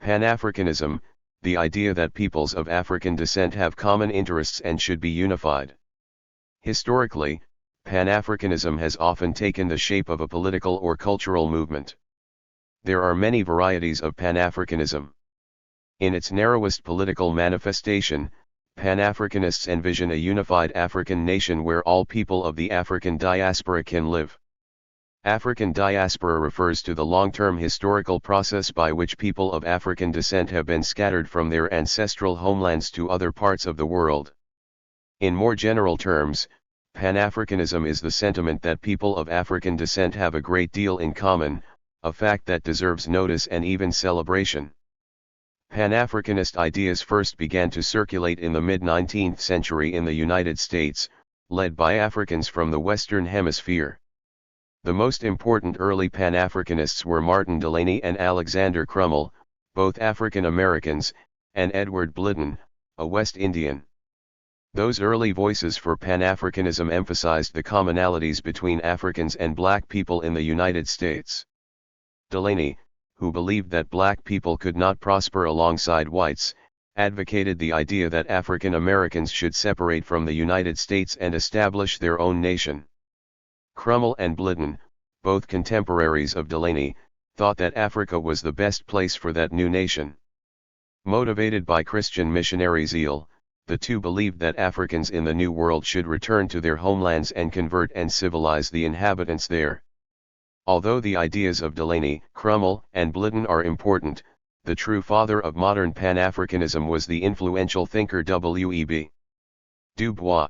Pan-Africanism, the idea that peoples of African descent have common interests and should be unified. Historically, Pan-Africanism has often taken the shape of a political or cultural movement. There are many varieties of Pan-Africanism. In its narrowest political manifestation, Pan-Africanists envision a unified African nation where all people of the African diaspora can live. African diaspora refers to the long-term historical process by which people of African descent have been scattered from their ancestral homelands to other parts of the world. In more general terms, Pan-Africanism is the sentiment that people of African descent have a great deal in common, a fact that deserves notice and even celebration. Pan-Africanist ideas first began to circulate in the mid-19th century in the United States, led by Africans from the Western Hemisphere. The most important early Pan-Africanists were Martin Delany and Alexander Crummell, both African Americans, and Edward Blitten, a West Indian. Those early voices for Pan-Africanism emphasized the commonalities between Africans and black people in the United States. Delany, who believed that black people could not prosper alongside whites, advocated the idea that African Americans should separate from the United States and establish their own nation. Crummell and Blitten, both contemporaries of Delany, thought that Africa was the best place for that new nation. Motivated by Christian missionary zeal, the two believed that Africans in the New World should return to their homelands and convert and civilize the inhabitants there. Although the ideas of Delany, Crummell, and Blitten are important, the true father of modern Pan-Africanism was the influential thinker W.E.B. Du Bois.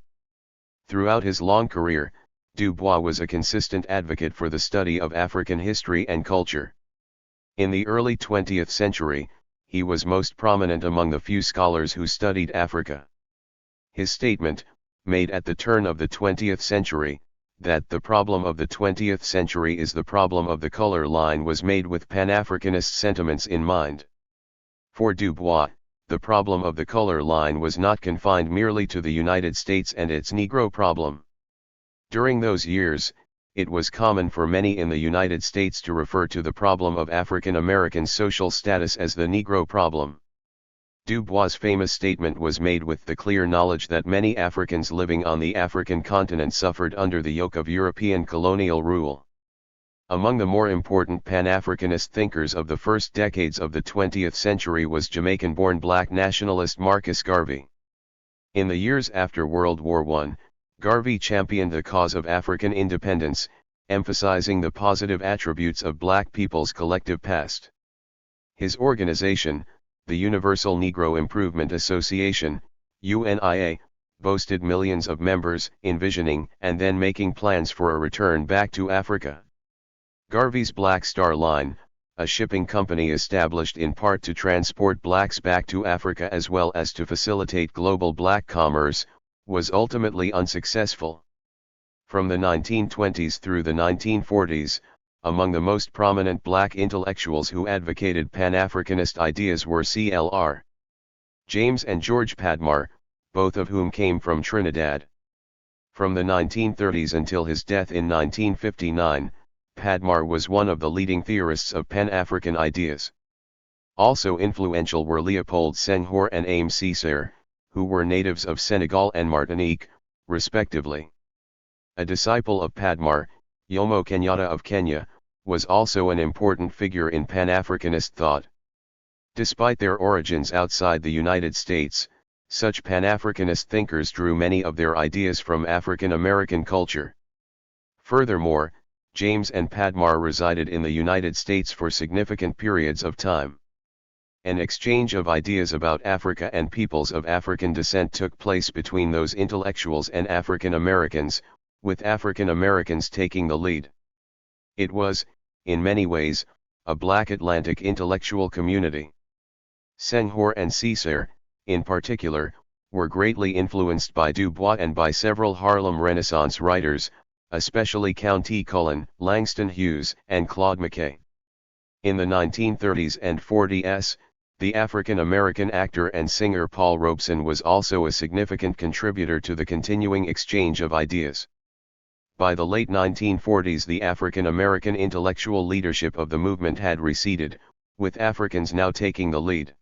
Throughout his long career, Du Bois was a consistent advocate for the study of African history and culture. In the early 20th century, he was most prominent among the few scholars who studied Africa. His statement, made at the turn of the 20th century, that the problem of the 20th century is the problem of the color line, was made with Pan-Africanist sentiments in mind. For Du Bois, the problem of the color line was not confined merely to the United States and its Negro problem. During those years, it was common for many in the United States to refer to the problem of African American social status as the Negro problem. Du Bois' famous statement was made with the clear knowledge that many Africans living on the African continent suffered under the yoke of European colonial rule. Among the more important Pan-Africanist thinkers of the first decades of the 20th century was Jamaican-born black nationalist Marcus Garvey. In the years after World War I, Garvey championed the cause of African independence, emphasizing the positive attributes of black people's collective past. His organization, the Universal Negro Improvement Association, UNIA, boasted millions of members, envisioning and then making plans for a return back to Africa. Garvey's Black Star Line, a shipping company established in part to transport blacks back to Africa as well as to facilitate global black commerce, was ultimately unsuccessful. From the 1920s through the 1940s, among the most prominent black intellectuals who advocated Pan-Africanist ideas were C.L.R. James and George Padmar, both of whom came from Trinidad. From the 1930s until his death in 1959, Padmar was one of the leading theorists of Pan-African ideas. Also influential were Leopold Senghor and Aimé Césaire, who were natives of Senegal and Martinique, respectively. A disciple of Padmar, Jomo Kenyatta of Kenya, was also an important figure in Pan-Africanist thought. Despite their origins outside the United States, such Pan-Africanist thinkers drew many of their ideas from African American culture. Furthermore, James and Padmar resided in the United States for significant periods of time. An exchange of ideas about Africa and peoples of African descent took place between those intellectuals and African Americans, with African Americans taking the lead. It was, in many ways, a Black Atlantic intellectual community. Senghor and Césaire, in particular, were greatly influenced by Du Bois and by several Harlem Renaissance writers, especially Count T. Cullen, Langston Hughes, and Claude McKay. In the 1930s and 40s, the African American actor and singer Paul Robeson was also a significant contributor to the continuing exchange of ideas. By the late 1940s, the African American intellectual leadership of the movement had receded, with Africans now taking the lead.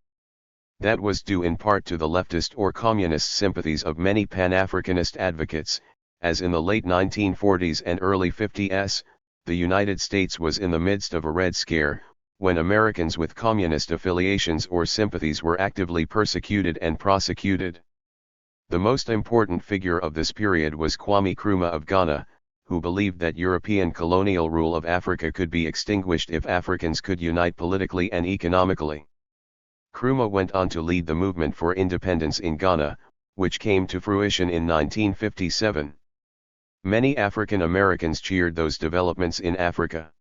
That was due in part to the leftist or communist sympathies of many Pan-Africanist advocates, as in the late 1940s and early 50s, the United States was in the midst of a Red Scare, when Americans with communist affiliations or sympathies were actively persecuted and prosecuted. The most important figure of this period was Kwame Nkrumah of Ghana, who believed that European colonial rule of Africa could be extinguished if Africans could unite politically and economically. Nkrumah went on to lead the movement for independence in Ghana, which came to fruition in 1957. Many African Americans cheered those developments in Africa.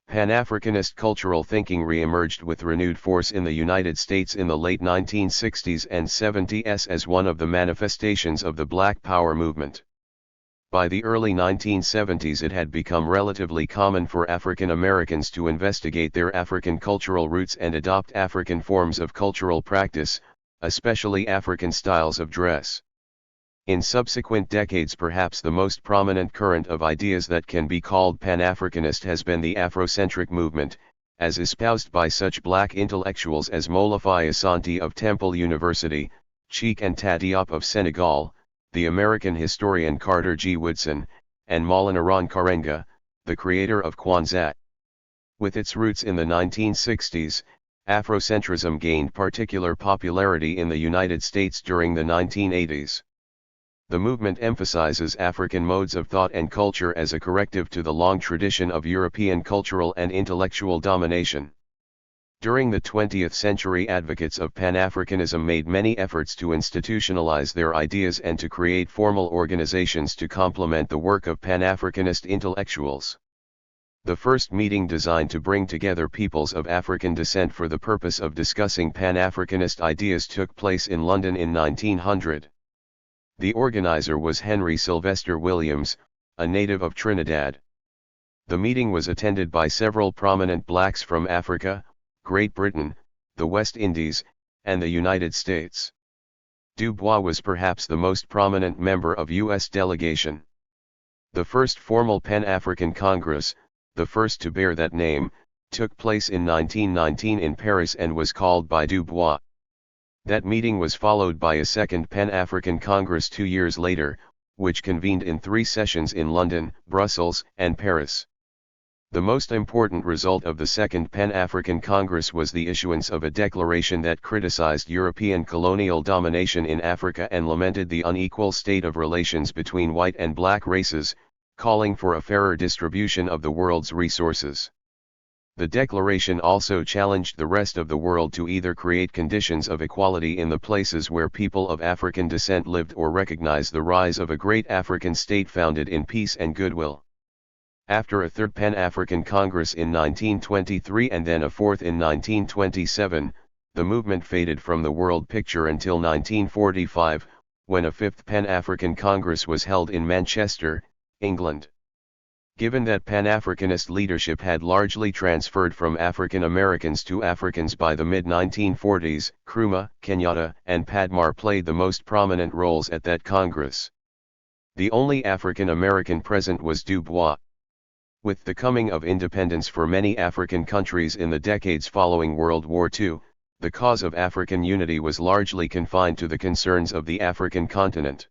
Pan-Africanist cultural thinking re-emerged with renewed force in the United States in the late 1960s and 70s as one of the manifestations of the Black Power movement. By the early 1970s it had become relatively common for African Americans to investigate their African cultural roots and adopt African forms of cultural practice, especially African styles of dress. In subsequent decades, perhaps the most prominent current of ideas that can be called Pan-Africanist has been the Afrocentric movement, as espoused by such black intellectuals as Molefi Asante of Temple University, Cheikh Anta Diop of Senegal, the American historian Carter G. Woodson, and Moulanaran Karenga, the creator of Kwanzaa. With its roots in the 1960s, Afrocentrism gained particular popularity in the United States during the 1980s. The movement emphasizes African modes of thought and culture as a corrective to the long tradition of European cultural and intellectual domination. During the 20th century, advocates of Pan-Africanism made many efforts to institutionalize their ideas and to create formal organizations to complement the work of Pan-Africanist intellectuals. The first meeting designed to bring together peoples of African descent for the purpose of discussing Pan-Africanist ideas took place in London in 1900. The organizer was Henry Sylvester Williams, a native of Trinidad. The meeting was attended by several prominent blacks from Africa, Great Britain, the West Indies, and the United States. Du Bois was perhaps the most prominent member of U.S. delegation. The first formal Pan-African Congress, the first to bear that name, took place in 1919 in Paris and was called by Du Bois. That meeting was followed by a second Pan-African Congress 2 years later, which convened in 3 sessions in London, Brussels, and Paris. The most important result of the Second Pan-African Congress was the issuance of a declaration that criticized European colonial domination in Africa and lamented the unequal state of relations between white and black races, calling for a fairer distribution of the world's resources. The declaration also challenged the rest of the world to either create conditions of equality in the places where people of African descent lived or recognize the rise of a great African state founded in peace and goodwill. After a third Pan-African Congress in 1923 and then a fourth in 1927, the movement faded from the world picture until 1945, when a fifth Pan-African Congress was held in Manchester, England. Given that Pan-Africanist leadership had largely transferred from African Americans to Africans by the mid-1940s, Nkrumah, Kenyatta, and Padmar played the most prominent roles at that Congress. The only African American present was Du Bois. With the coming of independence for many African countries in the decades following World War II, the cause of African unity was largely confined to the concerns of the African continent.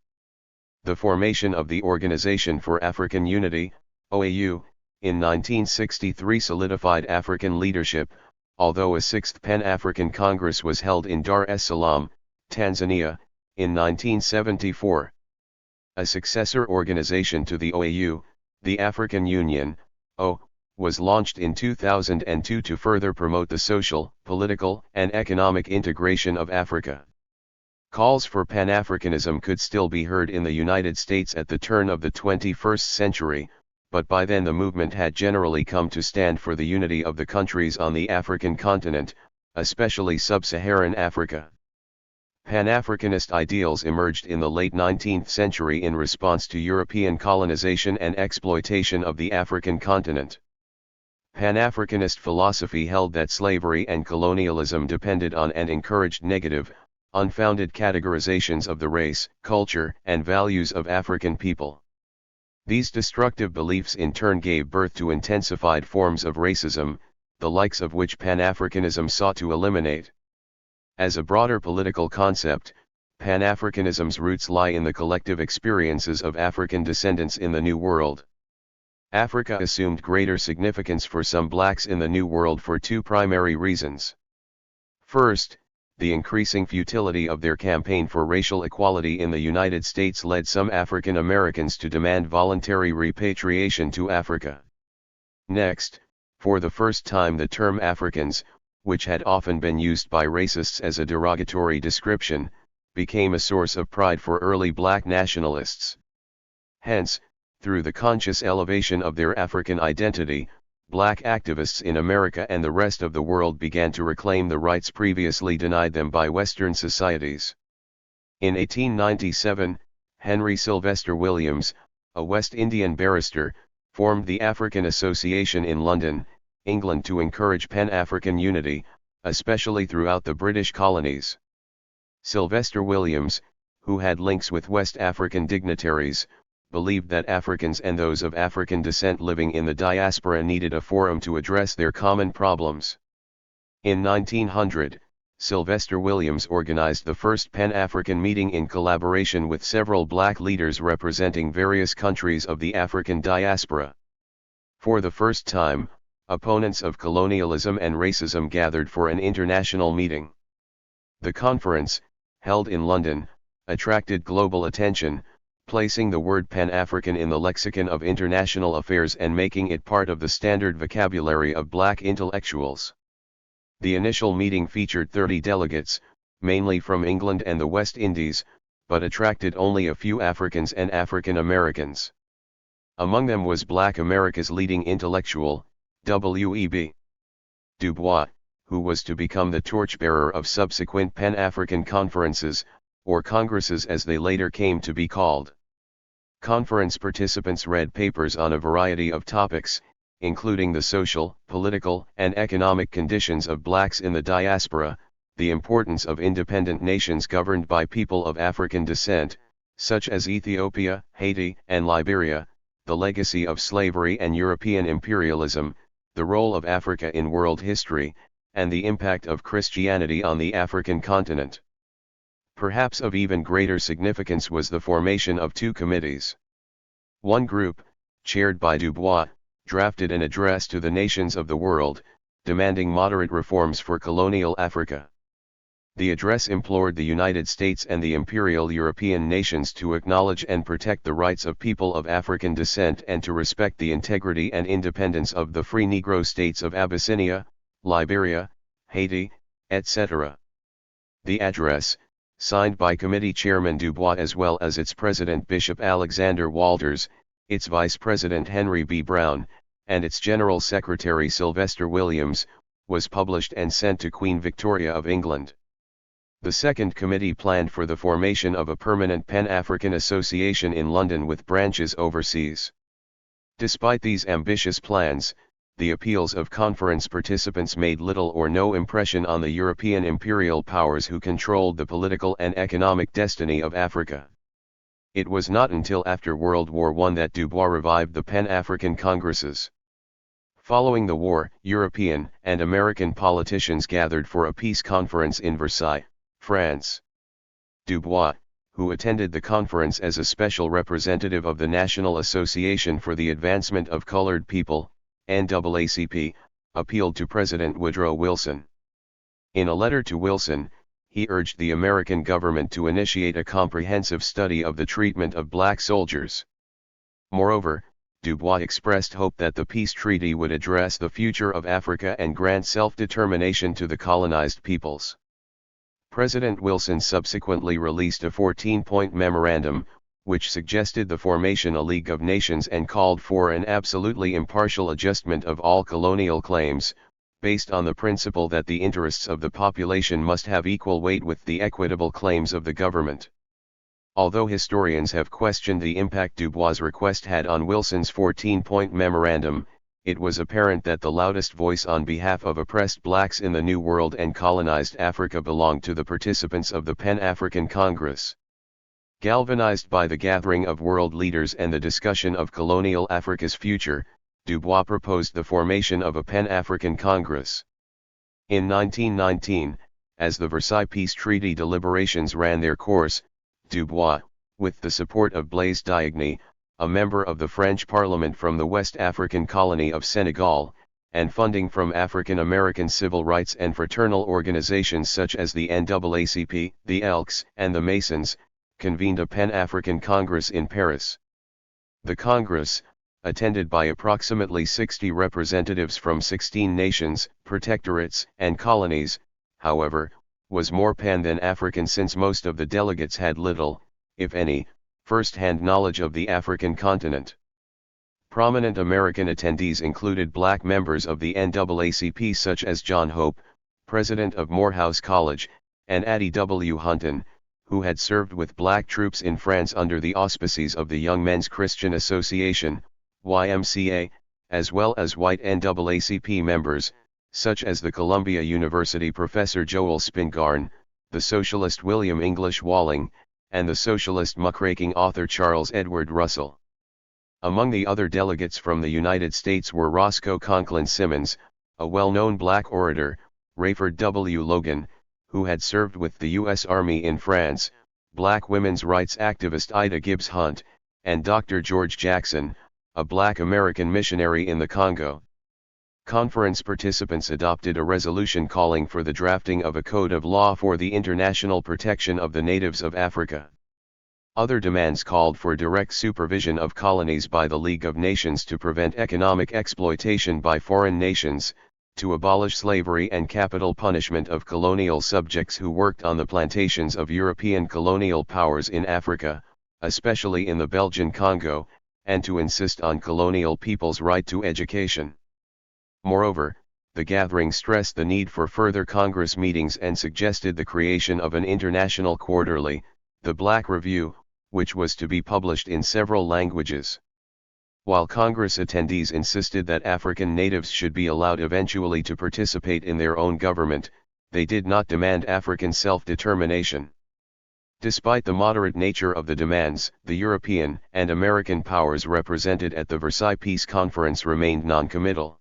The formation of the Organization for African Unity, OAU, in 1963 solidified African leadership, although a sixth Pan-African Congress was held in Dar es Salaam, Tanzania, in 1974. A successor organization to the OAU, the African Union, was launched in 2002 to further promote the social, political, and economic integration of Africa. Calls for Pan-Africanism could still be heard in the United States at the turn of the 21st century, but by then the movement had generally come to stand for the unity of the countries on the African continent, especially sub-Saharan Africa. Pan-Africanist ideals emerged in the late 19th century in response to European colonization and exploitation of the African continent. Pan-Africanist philosophy held that slavery and colonialism depended on and encouraged negative, unfounded categorizations of the race, culture, and values of African people. These destructive beliefs in turn gave birth to intensified forms of racism, the likes of which Pan-Africanism sought to eliminate. As a broader political concept, Pan-Africanism's roots lie in the collective experiences of African descendants in the New World. Africa assumed greater significance for some blacks in the New World for two primary reasons. First, the increasing futility of their campaign for racial equality in the United States led some African Americans to demand voluntary repatriation to Africa. Next, for the first time the term Africans, which had often been used by racists as a derogatory description, became a source of pride for early black nationalists. Hence, through the conscious elevation of their African identity, black activists in America and the rest of the world began to reclaim the rights previously denied them by Western societies. In 1897, Henry Sylvester Williams, a West Indian barrister, formed the African Association in London, England to encourage Pan-African unity, especially throughout the British colonies. Sylvester Williams, who had links with West African dignitaries, believed that Africans and those of African descent living in the diaspora needed a forum to address their common problems. In 1900, Sylvester Williams organized the first Pan-African meeting in collaboration with several black leaders representing various countries of the African diaspora. For the first time, opponents of colonialism and racism gathered for an international meeting. The conference, held in London, attracted global attention, placing the word Pan-African in the lexicon of international affairs and making it part of the standard vocabulary of black intellectuals. The initial meeting featured 30 delegates, mainly from England and the West Indies, but attracted only a few Africans and African Americans. Among them was Black America's leading intellectual, W.E.B. Du Bois, who was to become the torchbearer of subsequent Pan-African conferences, or congresses as they later came to be called. Conference participants read papers on a variety of topics, including the social, political, and economic conditions of blacks in the diaspora, the importance of independent nations governed by people of African descent, such as Ethiopia, Haiti, and Liberia, the legacy of slavery and European imperialism, the role of Africa in world history, and the impact of Christianity on the African continent. Perhaps of even greater significance was the formation of two committees. One group, chaired by Du Bois, drafted an address to the nations of the world, demanding moderate reforms for colonial Africa. The address implored the United States and the imperial European nations to acknowledge and protect the rights of people of African descent and to respect the integrity and independence of the free Negro states of Abyssinia, Liberia, Haiti, etc. The address, signed by committee chairman Du Bois as well as its president Bishop Alexander Walters, its vice president Henry B. Brown, and its general secretary Sylvester Williams, was published and sent to Queen Victoria of England. The second committee planned for the formation of a permanent Pan-African Association in London with branches overseas. Despite these ambitious plans, the appeals of conference participants made little or no impression on the European imperial powers who controlled the political and economic destiny of Africa. It was not until after World War I that Du Bois revived the Pan-African Congresses. Following the war, European and American politicians gathered for a peace conference in Versailles, France. Du Bois, who attended the conference as a special representative of the National Association for the Advancement of Colored People, NAACP, appealed to President Woodrow Wilson. In a letter to Wilson, he urged the American government to initiate a comprehensive study of the treatment of black soldiers. Moreover, Du Bois expressed hope that the peace treaty would address the future of Africa and grant self-determination to the colonized peoples. President Wilson subsequently released a 14-point memorandum, which suggested the formation of a League of Nations and called for an absolutely impartial adjustment of all colonial claims, based on the principle that the interests of the population must have equal weight with the equitable claims of the government. Although historians have questioned the impact Du Bois' request had on Wilson's 14-point memorandum, it was apparent that the loudest voice on behalf of oppressed blacks in the New World and colonized Africa belonged to the participants of the Pan-African Congress. Galvanized by the gathering of world leaders and the discussion of colonial Africa's future, Dubois proposed the formation of a Pan-African Congress. In 1919, as the Versailles Peace Treaty deliberations ran their course, Dubois, with the support of Blaise Diagne, a member of the French Parliament from the West African colony of Senegal, and funding from African American civil rights and fraternal organizations such as the NAACP, the Elks, and the Masons, convened a Pan-African Congress in Paris. The Congress, attended by approximately 60 representatives from 16 nations, protectorates, and colonies, however, was more pan than African since most of the delegates had little, if any, first-hand knowledge of the African continent. Prominent American attendees included black members of the NAACP such as John Hope, president of Morehouse College, and Addie W. Hunton, who had served with black troops in France under the auspices of the Young Men's Christian Association, YMCA, as well as white NAACP members, such as the Columbia University professor Joel Spingarn, the socialist William English Walling, and the socialist muckraking author Charles Edward Russell. Among the other delegates from the United States were Roscoe Conklin Simmons, a well-known black orator, Rayford W. Logan, who had served with the U.S. Army in France, black women's rights activist Ida Gibbs Hunt, and Dr. George Jackson, a black American missionary in the Congo. Conference participants adopted a resolution calling for the drafting of a code of law for the international protection of the natives of Africa. Other demands called for direct supervision of colonies by the League of Nations to prevent economic exploitation by foreign nations, to abolish slavery and capital punishment of colonial subjects who worked on the plantations of European colonial powers in Africa, especially in the Belgian Congo, and to insist on colonial people's right to education. Moreover, the gathering stressed the need for further Congress meetings and suggested the creation of an international quarterly, the Black Review, which was to be published in several languages. While Congress attendees insisted that African natives should be allowed eventually to participate in their own government, they did not demand African self-determination. Despite the moderate nature of the demands, the European and American powers represented at the Versailles Peace Conference remained non-committal.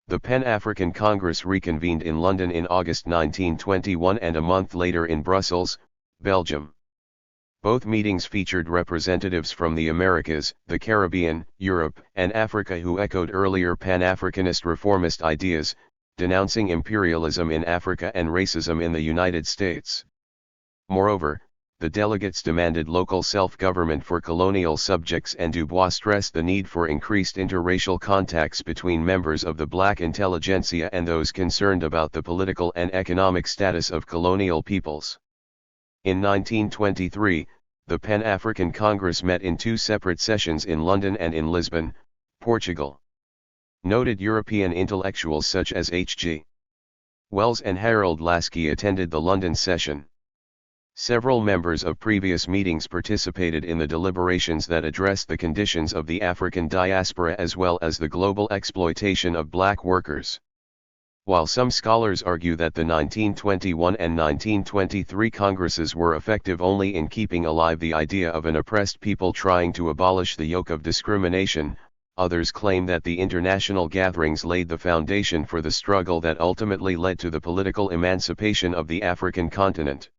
The Pan-African Congress reconvened in London in August 1921 and a month later in Brussels, Belgium. Both meetings featured representatives from the Americas, the Caribbean, Europe, and Africa who echoed earlier Pan-Africanist reformist ideas, denouncing imperialism in Africa and racism in the United States. Moreover, the delegates demanded local self-government for colonial subjects, and Dubois stressed the need for increased interracial contacts between members of the black intelligentsia and those concerned about the political and economic status of colonial peoples. In 1923, the Pan-African Congress met in two separate sessions in London and in Lisbon, Portugal. Noted European intellectuals such as H.G. Wells and Harold Laski attended the London session. Several members of previous meetings participated in the deliberations that addressed the conditions of the African diaspora as well as the global exploitation of black workers. While some scholars argue that the 1921 and 1923 Congresses were effective only in keeping alive the idea of an oppressed people trying to abolish the yoke of discrimination, others claim that the international gatherings laid the foundation for the struggle that ultimately led to the political emancipation of the African continent.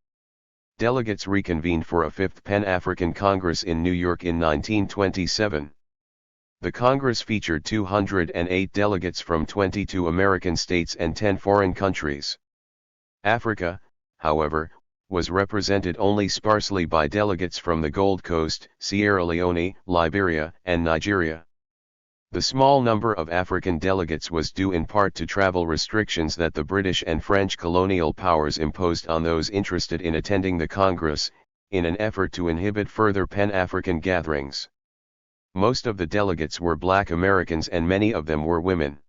Delegates reconvened for a fifth Pan-African Congress in New York in 1927. The Congress featured 208 delegates from 22 American states and 10 foreign countries. Africa, however, was represented only sparsely by delegates from the Gold Coast, Sierra Leone, Liberia, and Nigeria. The small number of African delegates was due in part to travel restrictions that the British and French colonial powers imposed on those interested in attending the Congress, in an effort to inhibit further Pan-African gatherings. Most of the delegates were black Americans and many of them were women.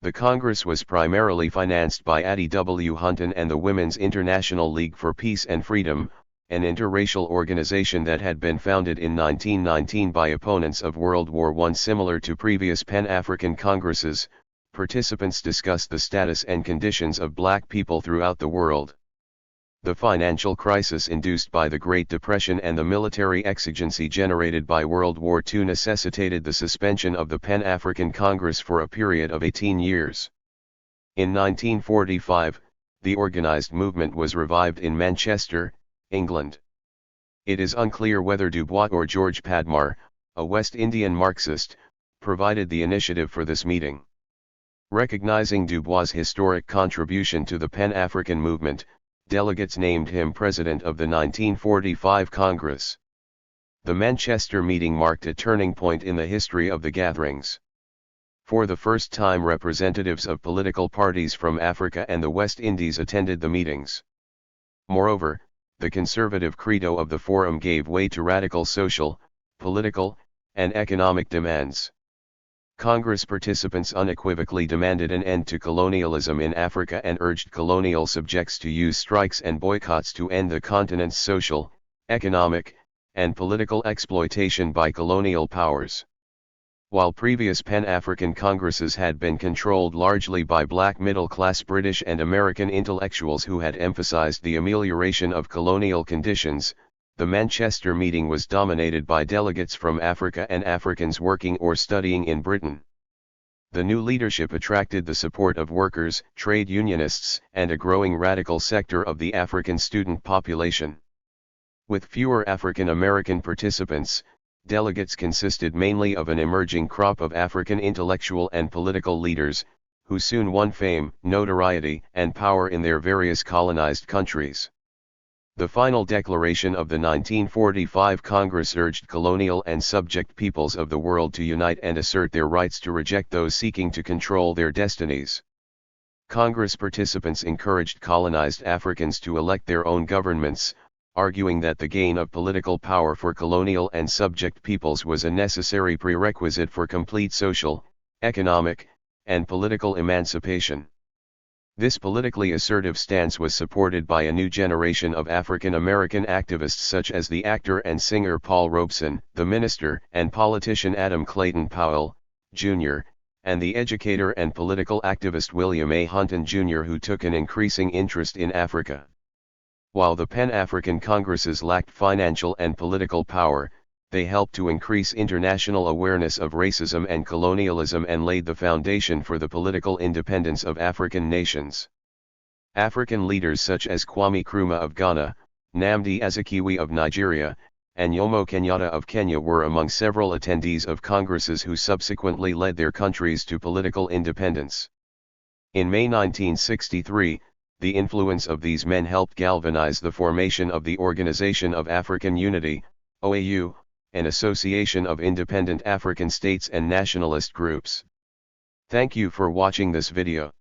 The Congress was primarily financed by Addie W. Hunton and the Women's International League for Peace and Freedom, an interracial organization that had been founded in 1919 by opponents of World War I. Similar to previous Pan-African Congresses, participants discussed the status and conditions of black people throughout the world. The financial crisis induced by the Great Depression and the military exigency generated by World War II necessitated the suspension of the Pan-African Congress for a period of 18 years. In 1945, the organized movement was revived in Manchester, England. It is unclear whether Du Bois or George Padmar, a West Indian Marxist, provided the initiative for this meeting. Recognizing Du Bois' historic contribution to the Pan-African movement, delegates named him president of the 1945 Congress. The Manchester meeting marked a turning point in the history of the gatherings. For the first time, representatives of political parties from Africa and the West Indies attended the meetings. Moreover, the conservative credo of the forum gave way to radical social, political, and economic demands. Congress participants unequivocally demanded an end to colonialism in Africa and urged colonial subjects to use strikes and boycotts to end the continent's social, economic, and political exploitation by colonial powers. While previous Pan-African Congresses had been controlled largely by black middle-class British and American intellectuals who had emphasized the amelioration of colonial conditions, the Manchester meeting was dominated by delegates from Africa and Africans working or studying in Britain. The new leadership attracted the support of workers, trade unionists, and a growing radical sector of the African student population. With fewer African American participants, delegates consisted mainly of an emerging crop of African intellectual and political leaders, who soon won fame, notoriety, and power in their various colonized countries. The final declaration of the 1945 Congress urged colonial and subject peoples of the world to unite and assert their rights to reject those seeking to control their destinies. Congress participants encouraged colonized Africans to elect their own governments, arguing that the gain of political power for colonial and subject peoples was a necessary prerequisite for complete social, economic, and political emancipation. This politically assertive stance was supported by a new generation of African American activists such as the actor and singer Paul Robeson, the minister and politician Adam Clayton Powell, Jr., and the educator and political activist William A. Hunton Jr., who took an increasing interest in Africa. While the Pan-African Congresses lacked financial and political power, they helped to increase international awareness of racism and colonialism and laid the foundation for the political independence of African nations. African leaders such as Kwame Nkrumah of Ghana, Nnamdi Azikiwe of Nigeria, and Jomo Kenyatta of Kenya were among several attendees of Congresses who subsequently led their countries to political independence. In May 1963, the influence of these men helped galvanize the formation of the Organization of African Unity, OAU, an association of independent African states and nationalist groups. Thank you for watching this video.